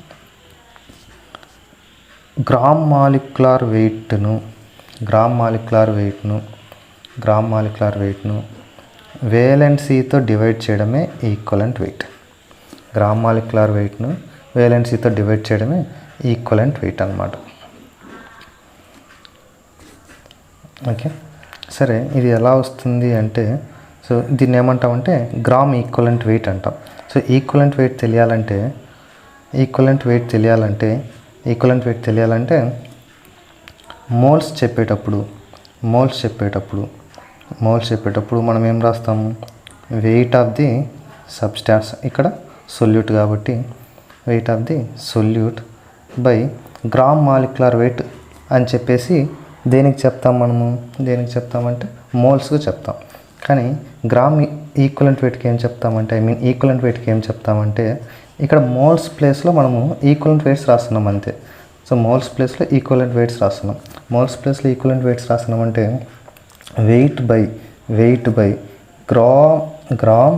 గ్రామ్ మాలిక్యులర్ వెయిట్ను వేలెన్సీతో డివైడ్ చేయడమే ఈక్వలెంట్ వెయిట్. గ్రామ్ మాలిక్యులర్ వెయిట్ను వేలెన్సీతో డివైడ్ చేయడమే ఈక్వలెంట్ వెయిట్ అన్నమాట. ఓకే, సరే ఇది ఎలా వస్తుంది అంటే, సో దీన్ని ఏమంటామంటే గ్రామ్ ఈక్వలెంట్ వెయిట్ అంటాం. సో ఈక్వలెంట్ వెయిట్ తెలియాలంటే మోల్స్ చెప్పేటప్పుడు మనం ఏం రాస్తాము, వెయిట్ ఆఫ్ ది సబ్స్టాన్స్, ఇక్కడ సొల్యూట్ కాబట్టి weight of the solute by gram molecular wait అని చెప్పేసి దేనికి చెప్తామంటే మోల్స్కు చెప్తాం. కానీ గ్రామ్ ఈక్వలెంట్ వెయిట్కి ఏం చెప్తామంటే ఇక్కడ మోల్స్ ప్లేస్లో మనము ఈక్వలెంట్ వెయిట్స్ రాస్తున్నాం అంతే. సో మోల్స్ ప్లేస్లో ఈక్వలెంట్ వెయిట్స్ రాస్తున్నామంటే weight by gram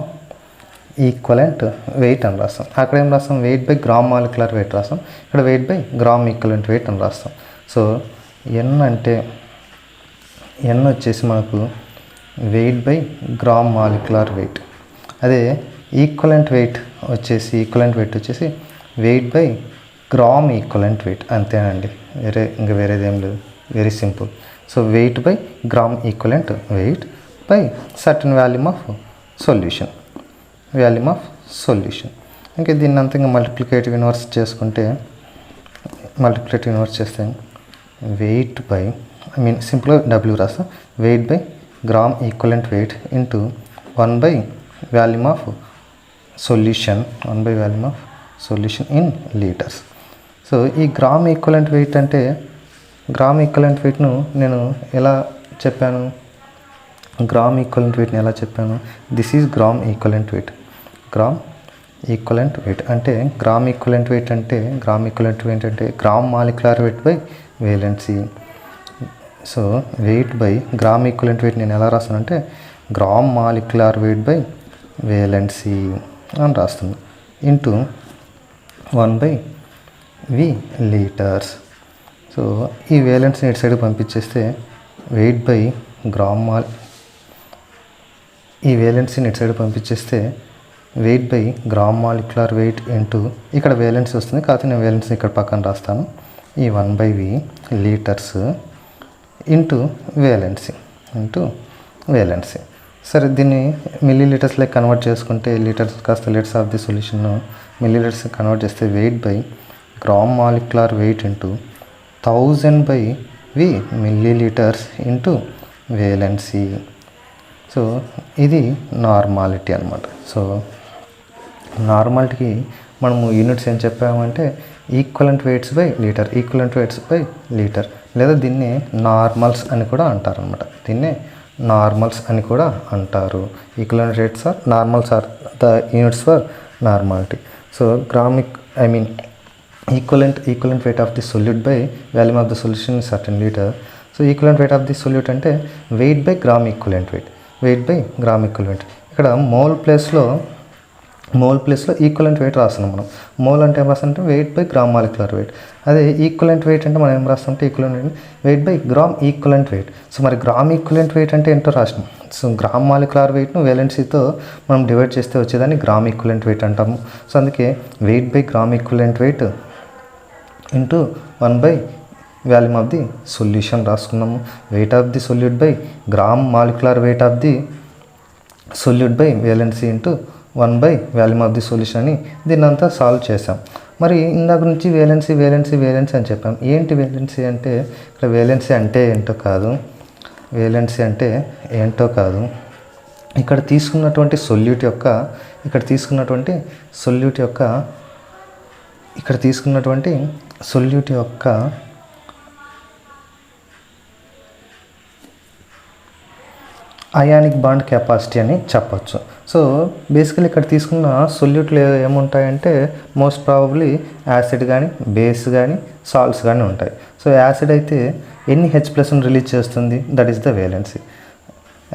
equivalent weight అని రాస్తాం. అక్కడ ఏం రాస్తాం, weight by gram molecular weight రాస్తాం, ఇక్కడ weight by gram equivalent weight అని రాస్తాం. సో ఎన్ వచ్చేసి మనకు weight by gram molecular weight. అదే ఈక్వలెంట్ వెయిట్ వచ్చేసి weight by gram equivalent weight, అంతేనండి. వేరేదేం లేదు, very simple. So weight by gram equivalent weight by certain volume of solution. ఇంకా దీన్ని అంతా ఇంకా మల్టిప్లికేటివ్ ఇన్వర్స్ చేస్తే వెయిట్ బై సింపుల్గా డబ్ల్యూ రాస్తాం, weight by gram equivalent weight into 1 by volume of solution in litres. So ఈ gram equivalent వెయిట్ను నేను ఎలా చెప్పాను, this is gram equivalent weight. అంటే గ్రామ్ ఈక్వలెంట్ వెయిట్ అంటే gram molecular weight by valency. So weight by gram equivalent weight నేను ఎలా రాస్తానంటే gram molecular weight by valency అని రాస్తుంది into 1 by V litres. So ఈ వేలెన్సీని ఇటు సైడ్ పంపించేస్తే weight by gram molecular weight into ఇక్కడ వేలెన్సీ వస్తుంది, కాకపోతే నేను వేలెన్సీ ఇక్కడ పక్కన రాస్తాను, ఈ 1 by V litres into valency. సరే దీన్ని మిల్లీ లీటర్స్లోకి కన్వర్ట్ చేసుకుంటే లీటర్స్ కాస్త litres of the solution millilitres convert చేస్తే weight by gram molecular weight into 1000 by V millilitres into valency. So ఇది నార్మాలిటీ అనమాట. సో నార్మాలిటీకి మనము యూనిట్స్ ఏం చెప్పామంటే ఈక్వలెంట్ వెయిట్స్ బై లీటర్, లేదా దీన్ని నార్మల్స్ అని కూడా అంటారనమాట. Equivalent rates or normals are the units for normality. So equivalent weight of the solute by volume of the solution in certain litre. So equivalent weight of the solute అంటే weight by gram equivalent weight. ఇక్కడ mole ప్లేస్లో equivalent weight రాస్తున్నాం మనం. Mole అంటే ఏం రాస్తామంటే weight by gram molecular weight. అదే equivalent weight అంటే మనం ఏం రాస్తామంటే weight by gram equivalent weight. So మరి గ్రామ్ ఈక్వలెంట్ వెయిట్ అంటే ఏంటో రాసినాం. సో గ్రామ్ మాలిక్యులర్ వెయిట్ను వేలెన్సీతో మనం డివైడ్ చేస్తే వచ్చేదాన్ని గ్రామ్ ఈక్వలెంట్ వెయిట్ అంటాము. సో అందుకే weight by gram equivalent weight into 1 by volume of the solution రాసుకున్నాము. Weight of the solute by gram molecular weight of the solute by valency into 1 by volume of the solution అని దీన్ని అంతా solve చేసాం. మరి ఇందాక నుంచి valency అని చెప్పాం. ఏంటి వేలెన్సీ అంటే, ఇక్కడ వేలెన్సీ అంటే ఏంటో కాదు, ఇక్కడ తీసుకున్నటువంటి సొల్యూట్ యొక్క అయానిక్ బాండ్ కెపాసిటీ అని చెప్పచ్చు. సో బేసికలీ ఇక్కడ తీసుకున్న సొల్యూట్లు ఏముంటాయంటే మోస్ట్ ప్రాబబ్లీ యాసిడ్ కానీ బేస్ కానీ సాల్ట్స్ కానీ ఉంటాయి. సో యాసిడ్ అయితే ఎన్ని H+ని రిలీజ్ చేస్తుంది, that is the valency.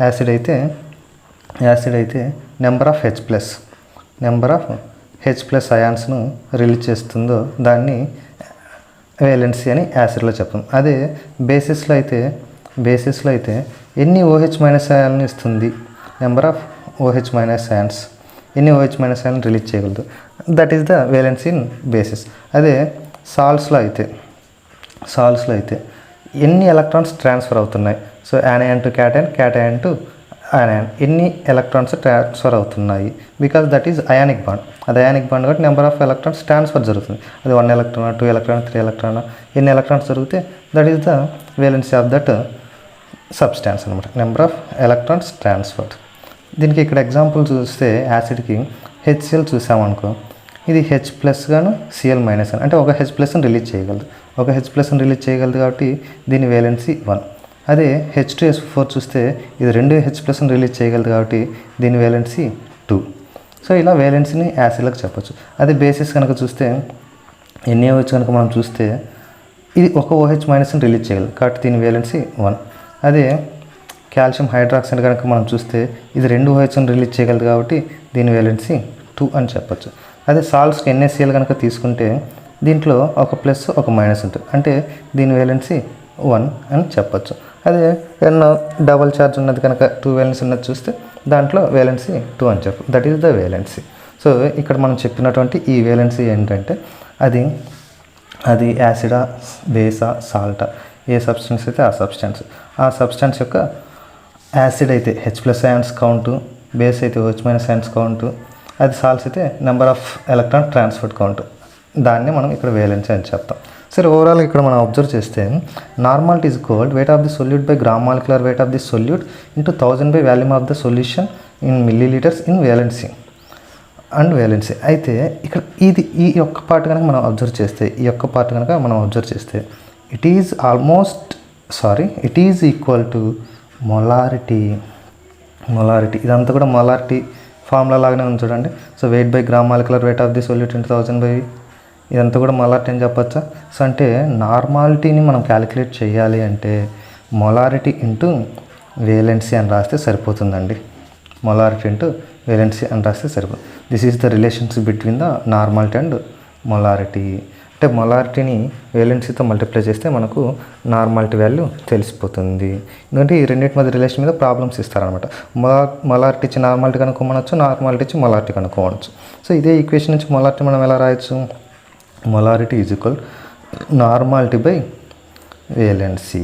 Acid అయితే నెంబర్ ఆఫ్ H+ అయాన్స్ను రిలీజ్ చేస్తుందో దాన్ని వేలెన్సీ అని యాసిడ్లో చెప్తాం. అదే బేసిస్లో అయితే ఎన్ని OH- అయాన్ని ఇస్తుంది, నెంబర్ ఆఫ్ OH- అయాన్స్, ఎన్ని OH- అయాన్ని రిలీజ్ చేయగలదు, that is the valency in bases. అదే సాల్ట్స్లో అయితే ఎన్ని ఎలక్ట్రాన్స్ ట్రాన్స్ఫర్ అవుతున్నాయి, so anion to cation, cation to ion, ఎన్ని ఎలక్ట్రాన్స్ ట్రాన్స్ఫర్ అవుతున్నాయి, because that is ionic bond. అది అయానిక్ బాండ్ కాబట్టి నెంబర్ ఆఫ్ ఎలక్ట్రాన్స్ ట్రాన్స్ఫర్ జరుగుతుంది. అది 1 ఎలక్ట్రాన్, 2 ఎలక్ట్రాన్, 3 ఎలక్ట్రాన్, ఎన్ని ఎలక్ట్రాన్స్ జరిగితే that is the valency of that substance అనమాట, number of electrons transferred. దీనికి ఇక్కడ ఎగ్జాంపుల్ చూస్తే యాసిడ్కి HCl చూసామనుకో, ఇది H+ గాను Cl- అని, అంటే ఒక H+ని రిలీజ్ చేయగలదు కాబట్టి దీని వేలెన్సీ 1. అదే H2SO4 చూస్తే ఇది 2 H+ని రిలీజ్ చేయగలదు కాబట్టి దీని వేలెన్సీ 2. సో ఇలా వేలెన్సీని యాసిడ్లకు చెప్పచ్చు. అదే బేసిస్ కనుక చూస్తే NaOH కనుక మనం చూస్తే ఇది ఒక OH- రిలీజ్ చేయగలదు కాబట్టి దీని వేలెన్సీ 1. అదే కాల్షియం హైడ్రాక్సైడ్ కనుక మనం చూస్తే ఇది 2 OHని రిలీజ్ చేయగలదు కాబట్టి దీని వేలెన్సీ 2 అని చెప్పచ్చు. అదే సాల్ట్స్కి NaCl కనుక తీసుకుంటే దీంట్లో ఒక ప్లస్ ఒక మైనస్ ఉంటుంది, అంటే దీని వేలెన్సీ 1 అని చెప్పచ్చు. అదే ఎన్నో డబల్ ఛార్జ్ ఉన్నది కనుక 2 వేలెన్సీ ఉన్నది చూస్తే దాంట్లో వేలెన్సీ 2 అని చెప్పు, that is the valency. So ఇక్కడ మనం చెప్పినటువంటి ఈ వేలెన్సీ ఏంటంటే అది యాసిడా, బేసా, సాల్టా, ఏ సబ్స్టెన్స్ అయితే ఆ సబ్స్టెన్స్ యొక్క యాసిడ్ అయితే H+ అయాన్స్ కౌంటు, బేస్ అయితే OH- అయాన్స్ కౌంటు, అది సాల్ట్స్ అయితే number of electron transferred count, దాన్ని మనం ఇక్కడ వేలెన్సీ అని చెప్తాం. సరే, ఓవరాల్ ఇక్కడ మనం అబ్జర్వ్ చేస్తే normality is equal weight of the solute by gram molecular weight of the solute into 1000 by volume of the solution in millilitres in valency and valency. అయితే ఇక్కడ ఈ యొక్క పార్ట్ కనుక మనం అబ్జర్వ్ చేస్తే it is equal to molarity. ఇదంతా కూడా molarity formula లాగానే ఉంది చూడండి. So weight by gram molecular weight of the solute into 1000 by, ఇదంతా కూడా మొలారిటీ అని చెప్పచ్చా. సో అంటే నార్మాలిటీని మనం క్యాలిక్యులేట్ చేయాలి అంటే మొలారిటీ ఇంటూ వేలెన్సీ అని రాస్తే సరిపోతుందండి. This is the relationship between the normality and molarity. అంటే మొలారిటీని వేలెన్సీతో మల్టిప్లై చేస్తే మనకు నార్మాలిటీ వాల్యూ తెలిసిపోతుంది. ఎందుకంటే ఈ రెండింటి మధ్య రిలేషన్ మీద ప్రాబ్లమ్స్ ఇస్తారనమాట. మొలారిటీ ఇచ్చి నార్మాలిటీ కనుక్కోమనొచ్చు, నార్మాలిటీ ఇచ్చి మొలారిటీ కనుక్కోవచ్చు. సో ఇదే ఈక్వేషన్ నుంచి మొలారిటీ మనం ఎలా రాయొచ్చు, molarity is equal normality by valency.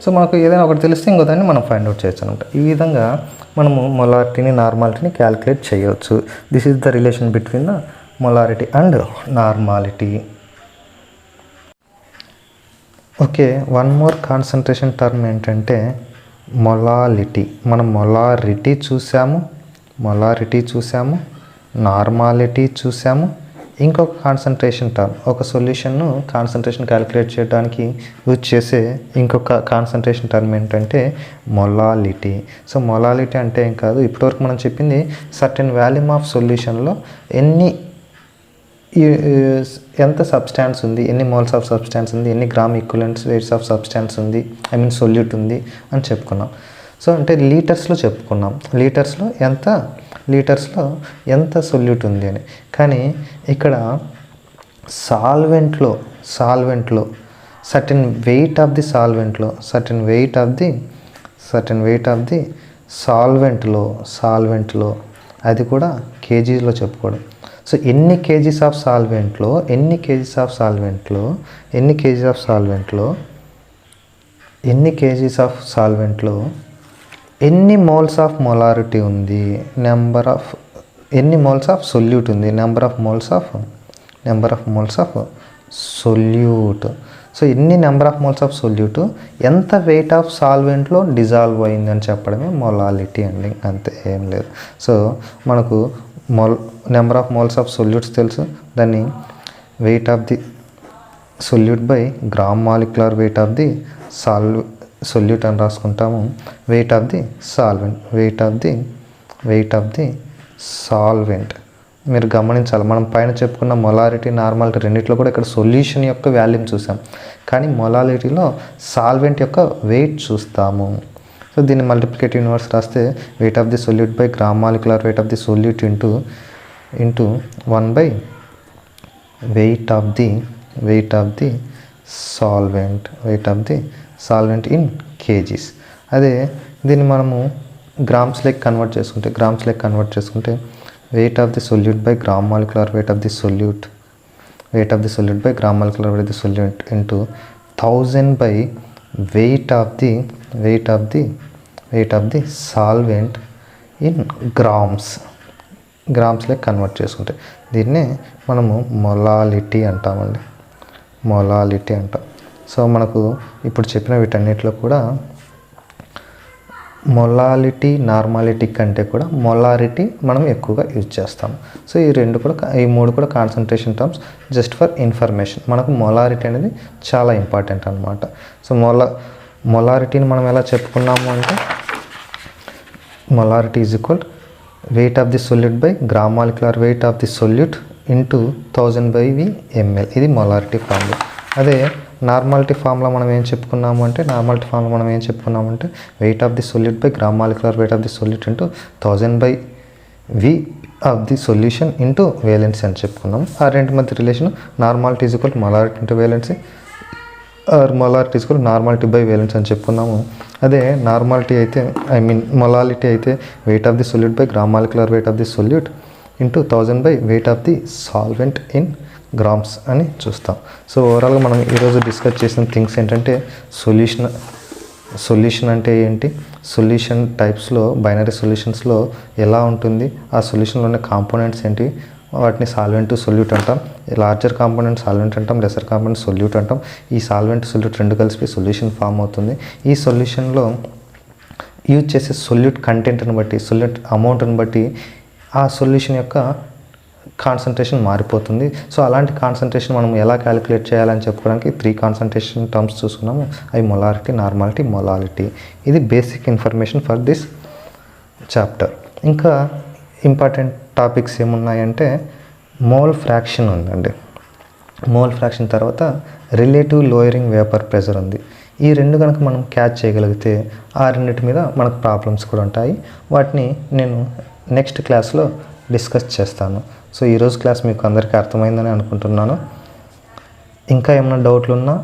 So మనకు ఏదైనా ఒకటి తెలిస్తే ఇంకో దాన్ని మనం ఫైండ్ అవుట్ చేయొచ్చు అనమాట. ఈ విధంగా మనము మొలారిటీని, నార్మాలిటీని క్యాలిక్యులేట్ చేయవచ్చు. This is the relation between the molarity and normality. Okay, one more concentration term ఏంటంటే మొలాలిటీ. మనం మొలారిటీ చూసాము, నార్మాలిటీ చూసాము. ఇంకొక కాన్సన్ట్రేషన్ టర్మ్, ఒక సొల్యూషన్ను కాన్సన్ట్రేషన్ క్యాలిక్యులేట్ చేయడానికి యూజ్ చేసే ఇంకొక కాన్సన్ట్రేషన్ టర్మ్ ఏంటంటే మొలాలిటీ. సో మొలాలిటీ అంటే ఏం కాదు, ఇప్పటివరకు మనం చెప్పింది సర్టెన్ వాల్యూమ్ ఆఫ్ సొల్యూషన్లో ఎంత సబ్స్టాన్స్ ఉంది, ఎన్ని మోల్స్ ఆఫ్ సబ్స్టాన్స్ ఉంది, ఎన్ని gram equivalents weights of substance ఉంది, సొల్యూట్ ఉంది అని చెప్పుకున్నాం. సో అంటే లీటర్స్లో చెప్పుకున్నాం, లీటర్స్లో ఎంత సొల్యూట్ ఉంది అని. కానీ ఇక్కడ సాల్వెంట్లో సర్టెన్ వెయిట్ ఆఫ్ ది సాల్వెంట్లో అది కూడా కేజీస్లో చెప్పుకోవడం. సో ఎన్ని కేజీస్ ఆఫ్ సాల్వెంట్లో ఎన్ని మోల్స్ ఆఫ్ మొలారిటీ ఉంది, ఎన్ని మోల్స్ ఆఫ్ సొల్యూట్ ఉంది, number of moles of solute. So ఎన్ని number of moles of solute, ఎంత వెయిట్ ఆఫ్ సాల్వెంట్లో డిజాల్వ్ అయింది అని చెప్పడమే మొలాలిటీ అండి, అంతే, ఏం లేదు. సో మనకు number of moles of solutes తెలుసు, దాన్ని weight of the solute by gram molecular weight of the solute అని రాసుకుంటాము. Weight of the solvent. మీరు గమనించాలి, మనం పైన చెప్పుకున్న మొలారిటీ, నార్మాలిటీ రెండిట్లో కూడా ఇక్కడ సొల్యూషన్ యొక్క వాల్యూమ్ చూసాం, కానీ మొలాలిటీలో సాల్వెంట్ యొక్క వెయిట్ చూస్తాము. సో దీన్ని మల్టిప్లికేటివ్ ఇన్వర్స్ రాస్తే weight of the solute by gram molecular weight of the solute into 1 by weight of the solvent in kgs. అదే దీన్ని మనము గ్రామ్స్లోకి కన్వర్ట్ చేసుకుంటే weight of the solute by gram molecular weight of the solute by gram molecular weight of the solute into 1000 by weight of the solvent in గ్రామ్స్లోకి convert చేసుకుంటే దీన్నే మనము molality అంటాం. సో మనకు ఇప్పుడు చెప్పిన వీటన్నిటిలో కూడా మొలాలిటీ, నార్మాలిటీ కంటే కూడా మొలారిటీ మనం ఎక్కువగా యూజ్ చేస్తాం. సో ఈ మూడు కూడా concentration terms. Just for information, మనకు మొలారిటీ అనేది చాలా ఇంపార్టెంట్ అనమాట. సో మొలారిటీని మనం ఎలా చెప్పుకున్నాము అంటే molarity is equal weight of the solute by gram molecular weight of the solute into 1000 by ml. ఇది మొలారిటీ ఫార్ములా. అదే నార్మాలిటీ ఫార్ములా మనం ఏం చెప్పుకున్నాము అంటే weight of the solute by gram molecular weight of the solute into 1000 by of the solution into valency అని చెప్పుకున్నాము. ఆ రెండు మధ్య relation normality is equal molarity into valency or molarity is equal normality by valency అని చెప్పుకున్నాము. అదే molality అయితే wait of the solute by gram molecular weight of the solute into 1000 by weight of the solvent in grams అని చూస్తాం. So ఓవరాల్గా మనం ఈరోజు discuss చేసిన థింగ్స్ ఏంటంటే సొల్యూషన్ అంటే ఏంటి, సొల్యూషన్ టైప్స్లో బైనరీ సొల్యూషన్స్లో ఎలా ఉంటుంది, ఆ సొల్యూషన్లో ఉన్న కాంపోనెంట్స్ ఏంటి, వాటిని సాల్వెంట్ సొల్యూట్ అంటాం. లార్జర్ కాంపోనెంట్ సాల్వెంట్ అంటాం, లెసర్ కాంపోనెంట్ సొల్యూట్ అంటాం. ఈ సాల్వెంట్ సొల్యూట్ రెండు కలిసి సొల్యూషన్ ఫామ్ అవుతుంది. ఈ సొల్యూషన్లో యూజ్ చేసే సొల్యూట్ కంటెంట్ని బట్టి, సొల్యూట్ అమౌంట్ని బట్టి ఆ సొల్యూషన్ యొక్క కాన్సన్ట్రేషన్ మారిపోతుంది. సో అలాంటి కాన్సన్ట్రేషన్ మనం ఎలా క్యాలిక్యులేట్ చేయాలని చెప్పుకోవడానికి 3 కాన్సన్ట్రేషన్ టర్మ్స్ చూసుకున్నాము. అవి మొలారిటీ, నార్మాలిటీ, మొలాలిటీ. ఇది basic information for this chapter. ఇంకా ఇంపార్టెంట్ టాపిక్స్ ఏమున్నాయంటే మోల్ ఫ్రాక్షన్ ఉందండి. మోల్ ఫ్రాక్షన్ తర్వాత రిలేటివ్ లోయరింగ్ వేపర్ ప్రెషర్ ఉంది. ఈ రెండు కనుక మనం క్యాచ్ చేయగలిగితే ఆ రెండింటి మీద మనకు ప్రాబ్లమ్స్ కూడా ఉంటాయి. వాటిని నేను నెక్స్ట్ క్లాస్లో డిస్కస్ చేస్తాను. సో ఈరోజు క్లాస్ మీకు అందరికీ అర్థమైందని అనుకుంటున్నాను. ఇంకా ఏమైనా డౌట్లు ఉన్నా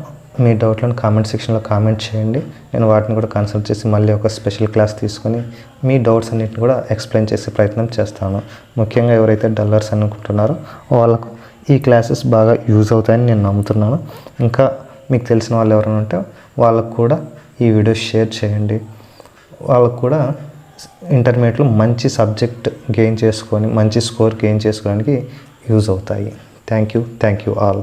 మీ డౌట్లను కామెంట్ సెక్షన్లో కామెంట్ చేయండి. నేను వాటిని కూడా కన్సల్ట్ చేసి మళ్ళీ ఒక స్పెషల్ క్లాస్ తీసుకొని మీ డౌట్స్ అన్నిటిని కూడా ఎక్స్ప్లెయిన్ చేసే ప్రయత్నం చేస్తాను. ముఖ్యంగా ఎవరైతే డల్లర్స్ అనుకుంటున్నారో వాళ్ళకు ఈ క్లాసెస్ బాగా యూజ్ అవుతాయని నేను నమ్ముతున్నాను. ఇంకా మీకు తెలిసిన వాళ్ళు ఎవరైనా ఉంటే వాళ్ళకు కూడా ఈ వీడియో షేర్ చేయండి. వాళ్ళకు కూడా ఇంటర్మీడియట్లో మంచి సబ్జెక్ట్ గెయిన్ చేసుకొని మంచి స్కోర్ గెయిన్ చేసుకోవడానికి యూజ్ అవుతాయి. Thank you all.